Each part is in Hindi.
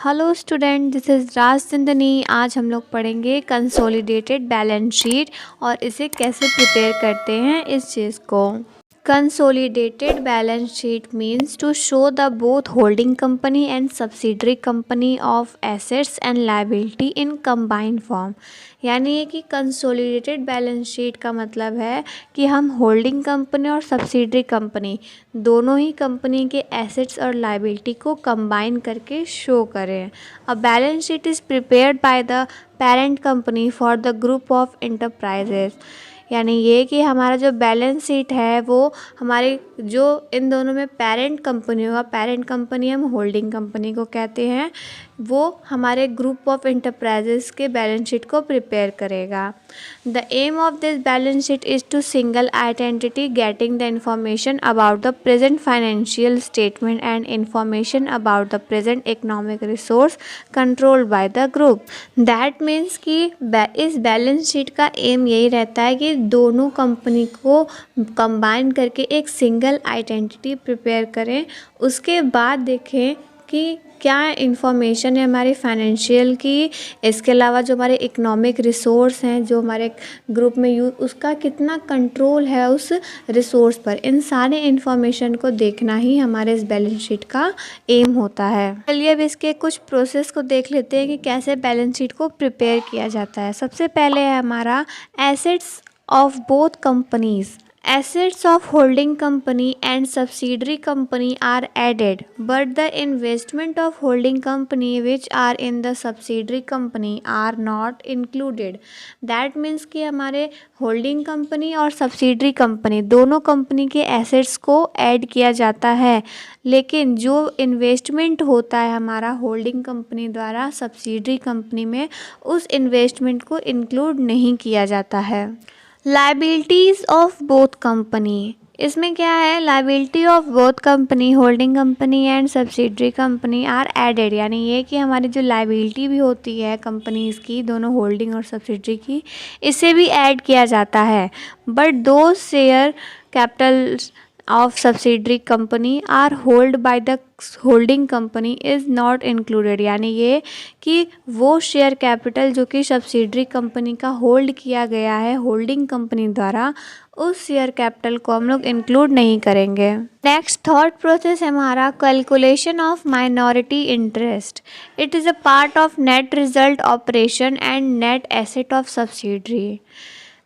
Hello student, this is Rajchandani. आज हम लोग पढ़ेंगे कंसोलिडेटेड बैलेंस शीट और इसे कैसे प्रिपेयर करते हैं इस चीज़ को। Consolidated balance sheet means to show the both holding company and subsidiary company of assets and liability in combined form. यानी ये कि कंसोलिडेटेड बैलेंस शीट का मतलब है कि हम होल्डिंग कंपनी और सब्सिडरी कंपनी दोनों ही कंपनी के एसेट्स और लायबिलिटी को कंबाइन करके शो करें। A balance sheet is prepared by the parent company for the group of enterprises. यानी ये कि हमारा जो बैलेंस शीट है वो हमारे जो इन दोनों में पेरेंट कंपनी होगा, पेरेंट कंपनी हम होल्डिंग कंपनी को कहते हैं, वो हमारे ग्रुप ऑफ इंटरप्राइजेस के बैलेंस शीट को प्रिपेयर करेगा। The aim of this balance sheet is to single identity getting the information about the present financial statement and information about the present economic resource controlled by the group. That means कि इस बैलेंस शीट का एम यही रहता है कि दोनों कंपनी को कंबाइन करके एक सिंगल आइडेंटिटी प्रिपेयर करें। उसके बाद देखें कि क्या इन्फॉर्मेशन है हमारी फाइनेंशियल की, इसके अलावा जो हमारे इकोनॉमिक रिसोर्स हैं जो हमारे ग्रुप में यूज, उसका कितना कंट्रोल है उस रिसोर्स पर। इन सारे इन्फॉर्मेशन को देखना ही हमारे इस बैलेंस शीट का एम होता है। चलिए अब इसके कुछ प्रोसेस को देख लेते हैं कि कैसे बैलेंस शीट को प्रिपेयर किया जाता है। सबसे पहले है हमारा assets of both companies. Assets of holding company and subsidiary company are added, but the investment of holding company which are in the subsidiary company are not included. That means कि हमारे holding company और subsidiary company दोनों कंपनी के assets को ऐड किया जाता है, लेकिन जो इन्वेस्टमेंट होता है हमारा होल्डिंग कंपनी द्वारा सब्सिडरी कंपनी में, उस इन्वेस्टमेंट को इंक्लूड नहीं किया जाता है। लाइबिलिटीज़ ऑफ बोथ कंपनी, इसमें क्या है, liability of both company holding company and subsidiary company are added. यानी ये कि हमारी जो लाइबिलिटी भी होती है कंपनीज़ की, दोनों होल्डिंग और सब्सिडरी की, इसे भी ऐड किया जाता है। बट दो share capital of subsidiary company are hold by the holding company is not included। यानी ये कि वो शेयर कैपिटल जो कि सब्सिडरी कंपनी का होल्ड किया गया है होल्डिंग कंपनी द्वारा, उस शेयर कैपिटल को हम लोग इंक्लूड नहीं करेंगे। नेक्स्ट थॉट प्रोसेस है हमारा calculation of minority interest. It is a part of net result operation and net asset of subsidiary.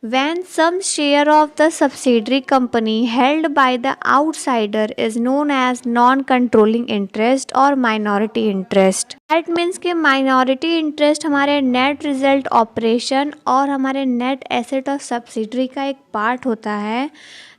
When some share of the subsidiary company held by the outsider is known as non-controlling interest or minority interest। That means कि minority interest हमारे net result operation और हमारे net asset of subsidiary का एक part होता है।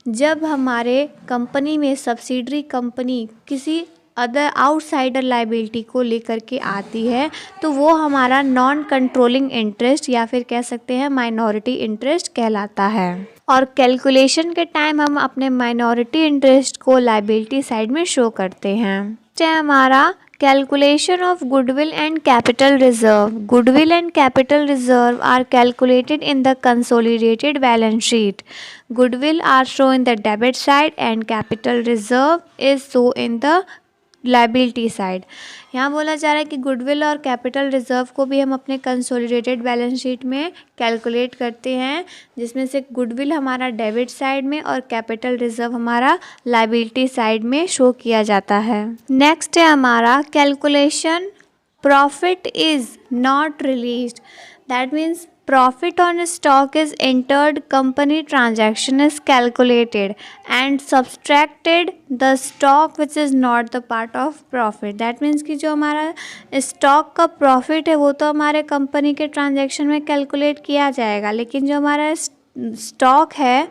जब हमारे कंपनी में सब्सिडरी कंपनी किसी अदर आउटसाइडर लाइबिलिटी को लेकर के आती है, तो वो हमारा नॉन कंट्रोलिंग इंटरेस्ट या फिर कह सकते हैं माइनॉरिटी इंटरेस्ट कहलाता है। और कैलकुलेशन के टाइम हम अपने माइनॉरिटी इंटरेस्ट को लाइबिलिटी साइड में शो करते हैं। है हमारा calculation of goodwill and capital reserve. Goodwill and capital reserve are calculated in the consolidated balance sheet. Goodwill are show in the debit side and capital reserve is show in the liability side. यहाँ बोला जा रहा है कि गुडविल और कैपिटल रिजर्व को भी हम अपने कंसोलिडेटेड बैलेंस शीट में कैलकुलेट करते हैं, जिसमें से गुडविल हमारा डेबिट साइड में और कैपिटल रिजर्व हमारा लाइबिलिटी साइड में शो किया जाता है। नेक्स्ट है हमारा calculation profit is not released. That means profit on stock is entered, company transaction is calculated and subtracted the stock which is not the part of profit। that means कि जो हमारा स्टॉक का प्रॉफिट है वो तो हमारे कंपनी के ट्रांजैक्शन में कैलकुलेट किया जाएगा, लेकिन जो हमारा स्टॉक है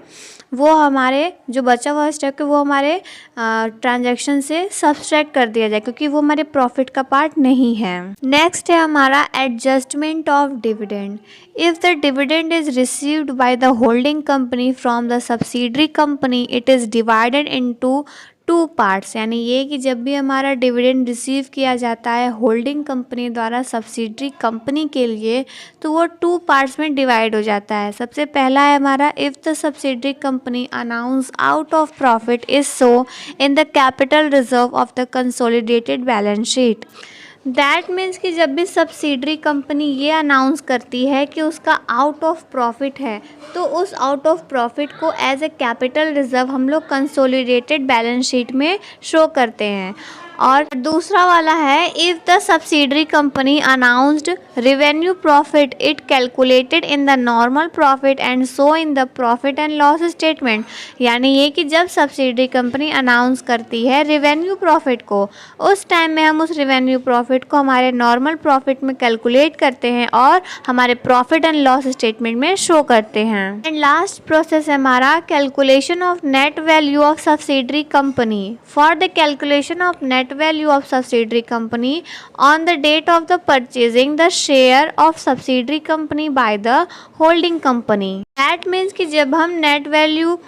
वो हमारे जो बचा हुआ स्टॉक है वो हमारे ट्रांजैक्शन से सब्सट्रैक्ट कर दिया जाए, क्योंकि वो हमारे प्रॉफिट का पार्ट नहीं है। नेक्स्ट है हमारा adjustment of dividend. If the dividend is received by the holding company from the subsidiary company, it is divided into two parts. यानी ये कि जब भी हमारा डिविडेंड रिसीव किया जाता है होल्डिंग कंपनी द्वारा सब्सिडरी कंपनी के लिए, तो वो टू पार्ट्स में डिवाइड हो जाता है। सबसे पहला है हमारा if the subsidiary company announce out of profit is so in the capital reserve of the consolidated balance sheet. That means कि जब भी सब्सिडरी कंपनी ये अनाउंस करती है कि उसका आउट ऑफ प्रॉफिट है, तो उस आउट ऑफ प्रॉफिट को एज ए कैपिटल रिजर्व हम लोग कंसोलिडेटेड बैलेंस शीट में शो करते हैं। और दूसरा वाला है, if the subsidiary company announced revenue profit it calculated in the normal profit and so in the profit and loss statement. यानी ये कि जब सब्सिडरी कंपनी अनाउंस करती है रेवेन्यू प्रॉफिट को, उस टाइम में हम उस रेवेन्यू प्रॉफिट को हमारे नॉर्मल प्रॉफिट में कैलकुलेट करते हैं और हमारे प्रॉफिट एंड लॉस स्टेटमेंट में शो करते हैं। एंड लास्ट प्रोसेस है हमारा calculation of net value of subsidiary company. For the calculation of net value of subsidiary company on the date of the purchasing the share of subsidiary company by the holding company. That means कि जब हम नेट वैल्यू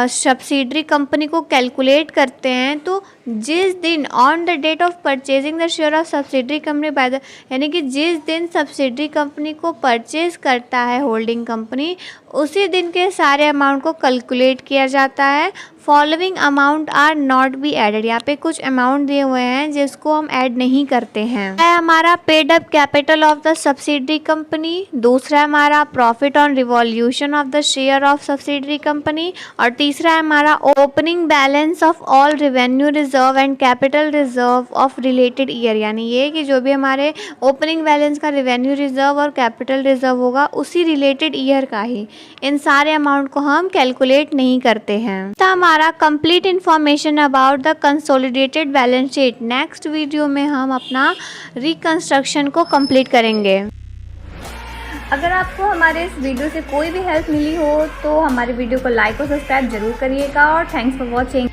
सब्सिडरी कंपनी को कैलकुलेट करते हैं तो जिस दिन on the date of purchasing the share of subsidiary company by the, यानी कि जिस दिन सब्सिडरी कंपनी को परचेज करता है होल्डिंग कंपनी, उसी दिन के सारे अमाउंट को कैलकुलेट किया जाता है। Following amount are not be added. यहाँ पे कुछ अमाउंट दिए हुए हैं जिसको हम ऐड नहीं करते हैं। है हमारा paid up capital of the subsidiary company, दूसरा हमारा profit on revolution of the share of subsidiary company, और तीसरा है हमारा opening balance of all revenue reserve and capital reserve of related year. यानी ये कि जो भी हमारे ओपनिंग बैलेंस का रेवेन्यू रिजर्व और कैपिटल रिजर्व होगा उसी रिलेटेड ईयर का ही, इन सारे अमाउंट को हम कैलकुलेट नहीं करते हैं। तो हमारा complete information about the consolidated balance sheet. Next video में हम अपना रिकंस्ट्रक्शन को कंप्लीट करेंगे। अगर आपको हमारे इस वीडियो से कोई भी हेल्प मिली हो तो हमारे वीडियो को लाइक और सब्सक्राइब जरूर करिएगा, और थैंक्स फॉर वॉचिंग।